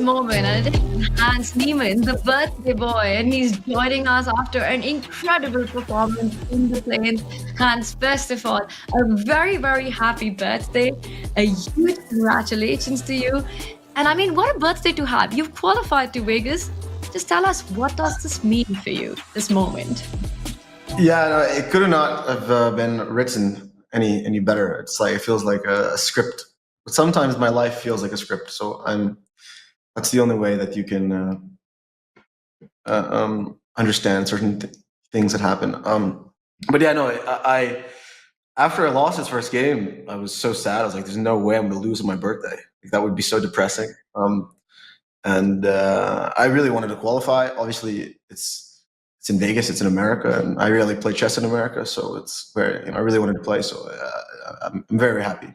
moment, and it is Hans Niemann, the birthday boy, and he's joining us after an incredible performance in the plains. Hans, first of all, a very, very happy birthday. A huge congratulations to you. And I mean, what a birthday to have. You've qualified to Vegas. Just tell us, what does this mean for you, this moment? Yeah, no, it could not have been written any better. It's like, it feels like a script. But sometimes my life feels like a script. So that's the only way that you can understand certain things that happen. But yeah, no, I after I lost his first game, I was so sad. I was like, "There's no way I'm going to lose on my birthday. Like, that would be so depressing." And I really wanted to qualify. Obviously, it's in Vegas, it's in America, and I really play chess in America, so it's where I really wanted to play. So I'm very happy.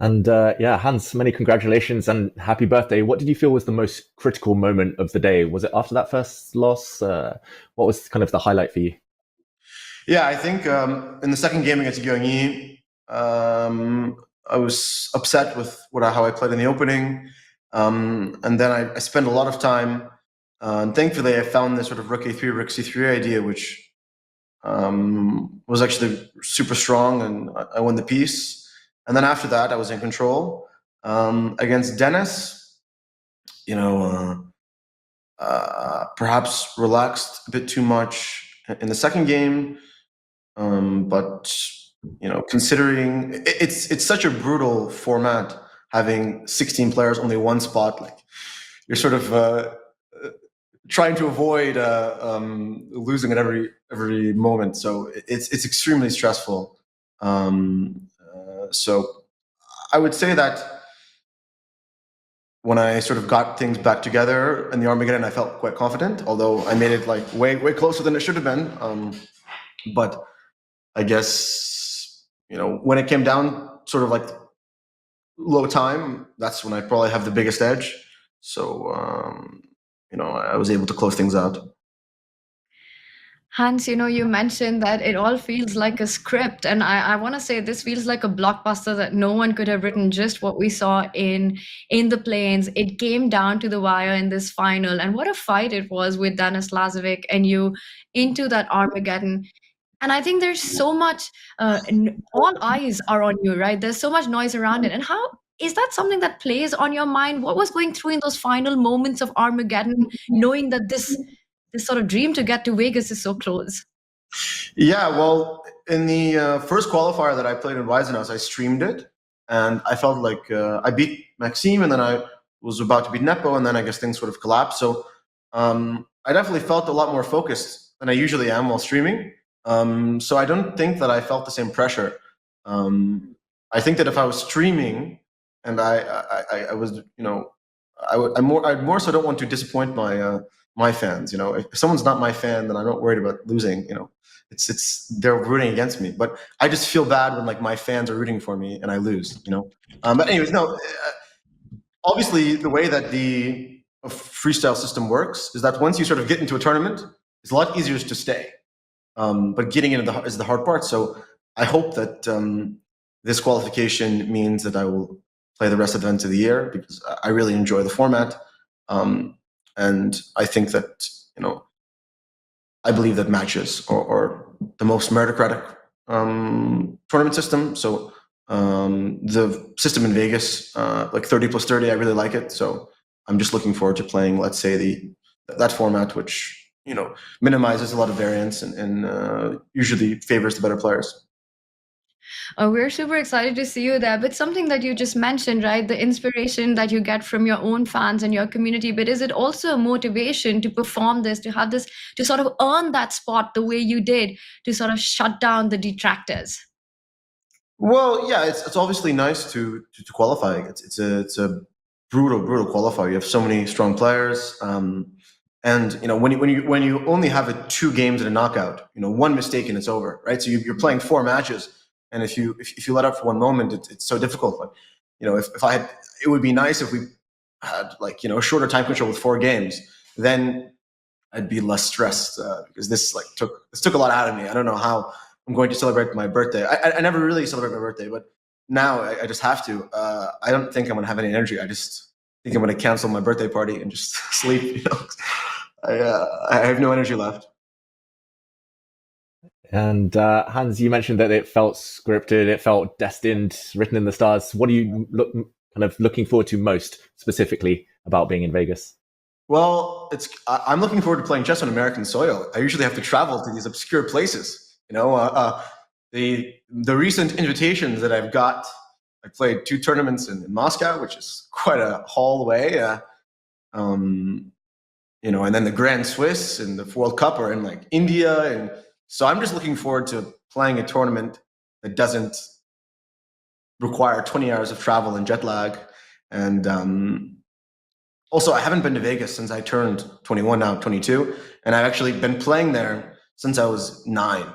And yeah, Hans, many congratulations and happy birthday. What did you feel was the most critical moment of the day? Was it after that first loss? What was kind of the highlight for you? Yeah, I think in the second game against Gyung Yi, I was upset with how I played in the opening. And then I spent a lot of time, and thankfully I found this sort of rook a3, rook c3 idea, which was actually super strong, and I won the piece. And then after that, I was in control. Against Dennis, perhaps relaxed a bit too much in the second game. But considering it's such a brutal format, having 16 players, only one spot, like you're sort of trying to avoid losing at every moment. So it's extremely stressful. So I would say that when I sort of got things back together in the Armageddon, I felt quite confident, although I made it like way closer than it should have been. But I guess, when it came down sort of like low time, that's when I probably have the biggest edge. So, I was able to close things out. Hans, you mentioned that it all feels like a script, and I want to say this feels like a blockbuster that no one could have written. Just what we saw in the plains, it came down to the wire in this final, and what a fight it was with Denis Lazovic and you into that Armageddon. And I think there's so much, all eyes are on you, right? There's so much noise around it. And how is that something that plays on your mind? What was going through in those final moments of Armageddon, knowing that this sort of dream to get to Vegas is so close? Yeah, well, in the first qualifier that I played in Weizenhaus, I streamed it, and I felt like I beat Maxime, and then I was about to beat Nepo, and then I guess things sort of collapsed. So I definitely felt a lot more focused than I usually am while streaming. So I don't think that I felt the same pressure. I think that if I was streaming and I was, I'd more so don't want to disappoint my fans. If someone's not my fan, then I'm not worried about losing. It's they're rooting against me, but I just feel bad when like my fans are rooting for me and I lose. But anyways, no. Obviously, the way that the freestyle system works is that once you sort of get into a tournament, it's a lot easier to stay. But getting into is the hard part. So I hope that this qualification means that I will play the rest of the events of the year, because I really enjoy the format. And I think that, I believe that matches are the most meritocratic tournament system. So the system in Vegas, like 30 plus 30, I really like it. So I'm just looking forward to playing, let's say, that format, which minimizes a lot of variance and usually favors the better players. We're super excited to see you there. But something that you just mentioned, right? The inspiration that you get from your own fans and your community. But is it also a motivation to perform this, to have this, to sort of earn that spot the way you did, to sort of shut down the detractors? Well, yeah, it's obviously nice to qualify. It's a brutal qualifier. You have so many strong players. And when you only have 2 games in a knockout, one mistake and it's over, right? So you're playing 4 matches, and if you let up for one moment, it's so difficult. Like, if I had, it would be nice if we had a shorter time control with 4 games. Then I'd be less stressed because this took a lot out of me. I don't know how I'm going to celebrate my birthday. I never really celebrate my birthday, but now I just have to. I don't think I'm gonna have any energy. think I'm going to cancel my birthday party and just sleep. You know, I have no energy left. And Hans, you mentioned that it felt scripted, it felt destined, written in the stars. What are you looking forward to most specifically about being in Vegas? Well, I'm looking forward to playing chess on American soil. I usually have to travel to these obscure places. You know, the recent invitations that I've got. I played 2 tournaments in Moscow, which is quite a haul away. You know, and then the Grand Swiss and the World Cup are in like India, and so I'm just looking forward to playing a tournament that doesn't require 20 hours of travel and jet lag. And also, I haven't been to Vegas since I turned 21, now 22, and I've actually been playing there since I was 9.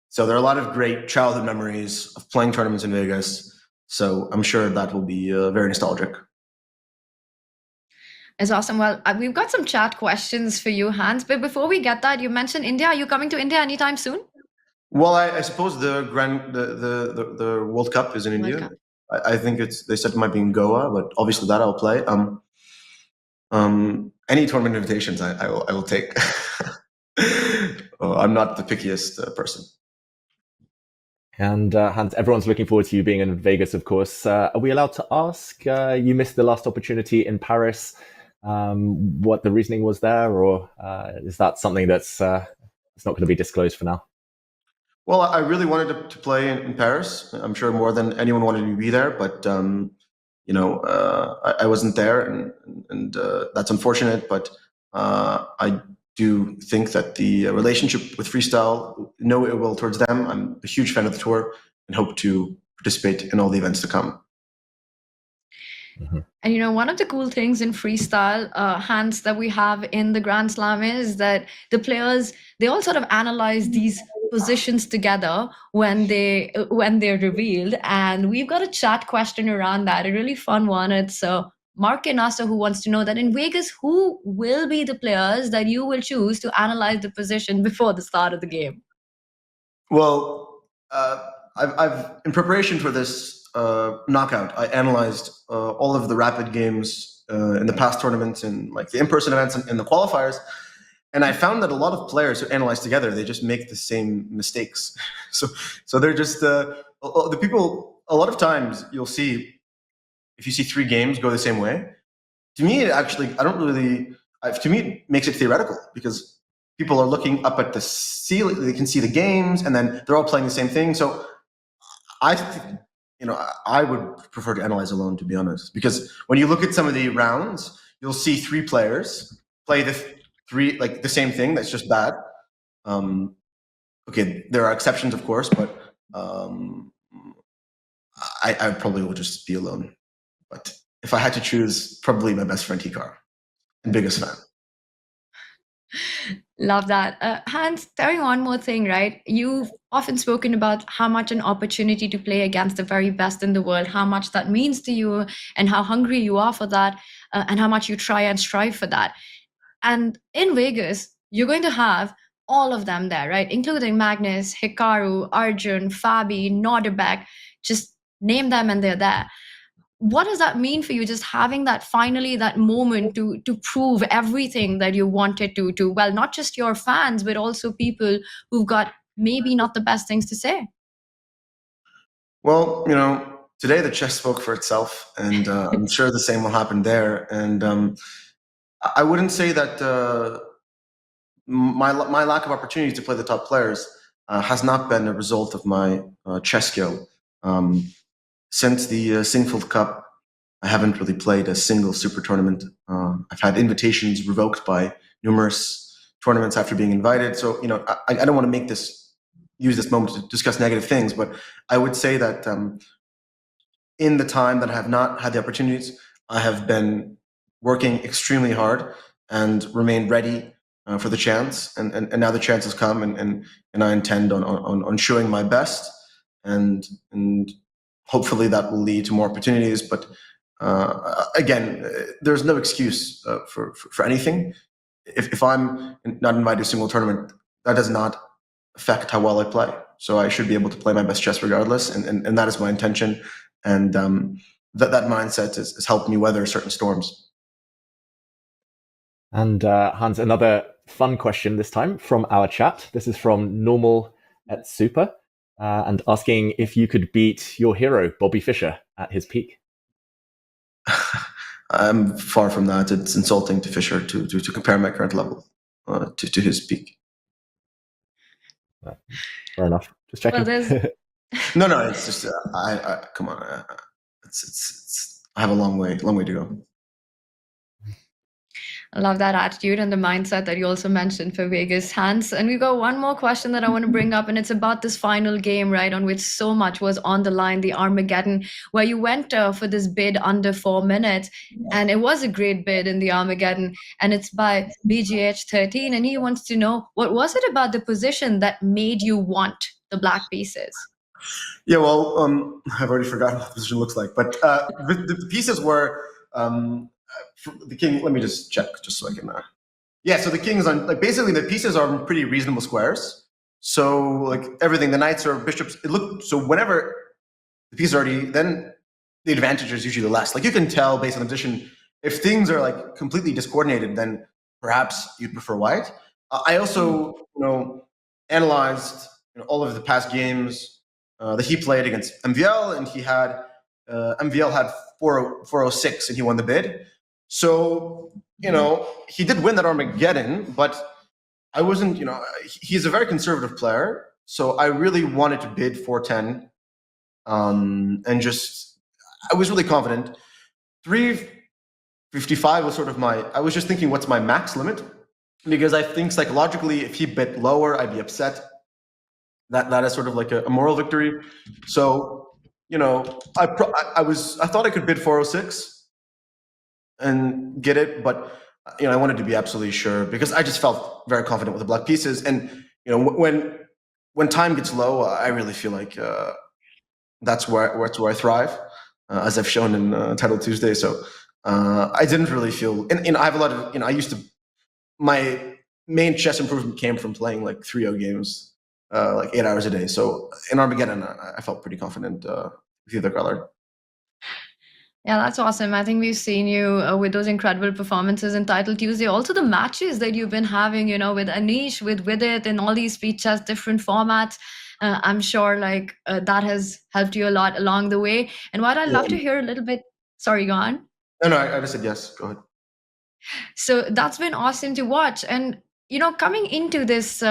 So there are a lot of great childhood memories of playing tournaments in Vegas. So I'm sure that will be very nostalgic. It's awesome. Well, we've got some chat questions for you, Hans. But before we get that, you mentioned India. Are you coming to India anytime soon? Well, I suppose the World Cup is in India. I think they said it might be in Goa, but obviously that I'll play. Any tournament invitations I will take. I'm not the pickiest person. And Hans, everyone's looking forward to you being in Vegas, of course. Are we allowed to ask? You missed the last opportunity in Paris. What the reasoning was there, or is that something that's it's not going to be disclosed for now? Well, I really wanted to play in Paris. I'm sure more than anyone wanted me to be there, but you know, I wasn't there, and that's unfortunate. But I do think that the relationship with freestyle, no ill will towards them. I'm a huge fan of the tour and hope to participate in all the events to come. Mm-hmm. And you know, one of the cool things in freestyle, Hans, that we have in the Grand Slam is that the players, they all sort of analyze these positions together when they're revealed. And we've got a chat question around that, a really fun one. It's Mark Nasa, who wants to know that in Vegas, who will be the players that you will choose to analyze the position before the start of the game? Well, I've in preparation for this knockout, I analyzed all of the rapid games in the past tournaments and like the in-person events and the qualifiers. And I found that a lot of players who analyze together, they just make the same mistakes. So they're just the people. A lot of times you'll see, if you see 3 games go the same way, to me, it actually, I don't really, to me, it makes it theoretical because people are looking up at the ceiling, they can see the games, and then they're all playing the same thing. So I would prefer to analyze alone, to be honest, because when you look at some of the rounds, you'll see 3 players play the same thing that's just bad. Okay, there are exceptions, of course, but I probably will just be alone. But if I had to choose, probably my best friend Hikar, and biggest fan. Love that. Hans, tell me one more thing, right? You've often spoken about how much an opportunity to play against the very best in the world, how much that means to you, and how hungry you are for that, and how much you try and strive for that. And in Vegas, you're going to have all of them there, right? Including Magnus, Hikaru, Arjun, Fabi, Norderbeck, just name them and they're there. What does that mean for you, just having that finally that moment to prove everything that you wanted to well, not just your fans, but also people who've got maybe not the best things to say? Well, you know, today the chess spoke for itself, and I'm sure the same will happen there. And I wouldn't say that my lack of opportunity to play the top players has not been a result of my chess skill. Since the Singfield Cup, I haven't really played a single super tournament. I've had invitations revoked by numerous tournaments after being invited. So, you know, I don't want to use this moment to discuss negative things, but I would say that in the time that I have not had the opportunities, I have been working extremely hard and remained ready for the chance. And now the chance has come, and I intend on showing my best, and hopefully that will lead to more opportunities. But again, there's no excuse for anything. If I'm not invited to a single tournament, that does not affect how well I play. So I should be able to play my best chess regardless, and that is my intention. And that mindset has helped me weather certain storms. And Hans, another fun question this time from our chat. This is from Normal at Super, and asking if you could beat your hero, Bobby Fischer, at his peak. I'm far from that. It's insulting to Fischer to compare my current level to his peak. Fair enough. Just checking. Well, No, it's just I come on. It's I have a long way to go. I love that attitude and the mindset that you also mentioned for Vegas, Hans. And we've got one more question that I want to bring up, and it's about this final game, right, on which so much was on the line, the Armageddon, where you went for this bid under 4 minutes. And it was a great bid in the Armageddon. And it's by BGH13. And he wants to know, what was it about the position that made you want the black pieces? Yeah, well, I've already forgotten what the position looks like, but the pieces were the king. Let me just check, just so I can. Yeah, so the king is on. Like basically, the pieces are pretty reasonable squares. So like everything, the knights or bishops. It looked so whenever the piece is already, then the advantage is usually the less. Like you can tell based on the position if things are like completely discoordinated, then perhaps you'd prefer white. I also analyzed all of the past games that he played against MVL, and he had MVL had 406 and he won the bid. So he did win that Armageddon, but I wasn't. He's a very conservative player, so I really wanted to bid 410, and just I was really confident. 355 was sort of I was just thinking, what's my max limit? Because I think psychologically, if he bid lower, I'd be upset. That is sort of like a moral victory. So I thought I could bid 406 and get it, but I wanted to be absolutely sure because I just felt very confident with the black pieces. And when time gets low, I really feel like that's where I thrive, as I've shown in Title Tuesday. So I didn't really feel, and I have a lot of I used to, my main chess improvement came from playing like 3-0 games, like 8 hours a day. So in Armageddon, I felt pretty confident with either color. Yeah, that's awesome. I think we've seen you with those incredible performances in Title Tuesday. Also, the matches that you've been having, with Anish, with Vidit, and all these speed chess, different formats. I'm sure that has helped you a lot along the way. And what I'd love to hear a little bit. Sorry, go on. No, I just said yes. Go ahead. So that's been awesome to watch. And coming into this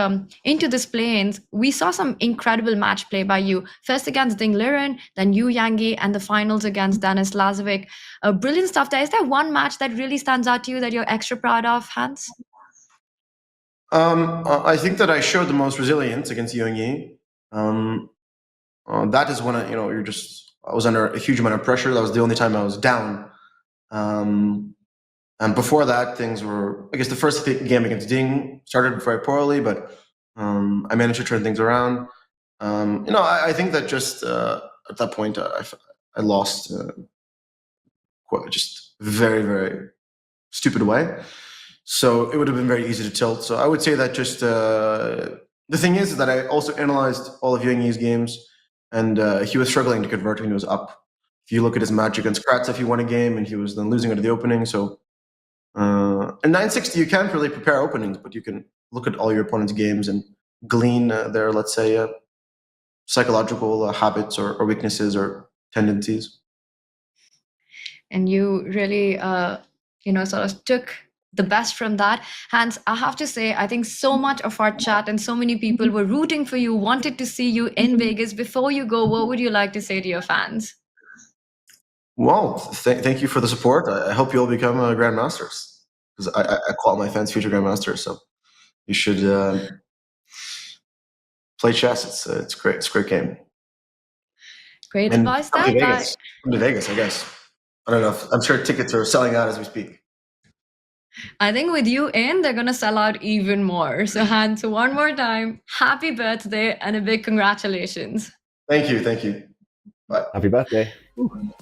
plains, we saw some incredible match play by you. First against Ding Liren, then Yu Yangi, and the finals against Denis Lazovic. Brilliant stuff there. Is there one match that really stands out to you that you're extra proud of, Hans? I think that I showed the most resilience against Yu Yangi. That is when I was under a huge amount of pressure. That was the only time I was down. And before that, things were, I guess the first game against Ding started very poorly, but I managed to turn things around. I think that just at that point, I lost just very, very stupid way. So it would have been very easy to tilt. So I would say that just the thing is that I also analyzed all of Yangi's games, and he was struggling to convert when he was up. If you look at his match against Kratzev, he won a game, and he was then losing it at the opening. So in 960, you can't really prepare openings, but you can look at all your opponent's games and glean their, let's say, psychological habits or weaknesses or tendencies. And you really, sort of took the best from that. Hans, I have to say, I think so much of our chat and so many people were rooting for you, wanted to see you in Vegas. Before you go, what would you like to say to your fans? Well, thank you for the support. I hope you'll become grandmasters, because I call my fans future grandmasters. So you should play chess. It's great. It's a great game. Great advice there. Come to Vegas, I guess. I don't know. I'm sure tickets are selling out as we speak. I think with you in, they're going to sell out even more. So Hans, one more time, happy birthday and a big congratulations. Thank you. Bye. Happy birthday. Ooh.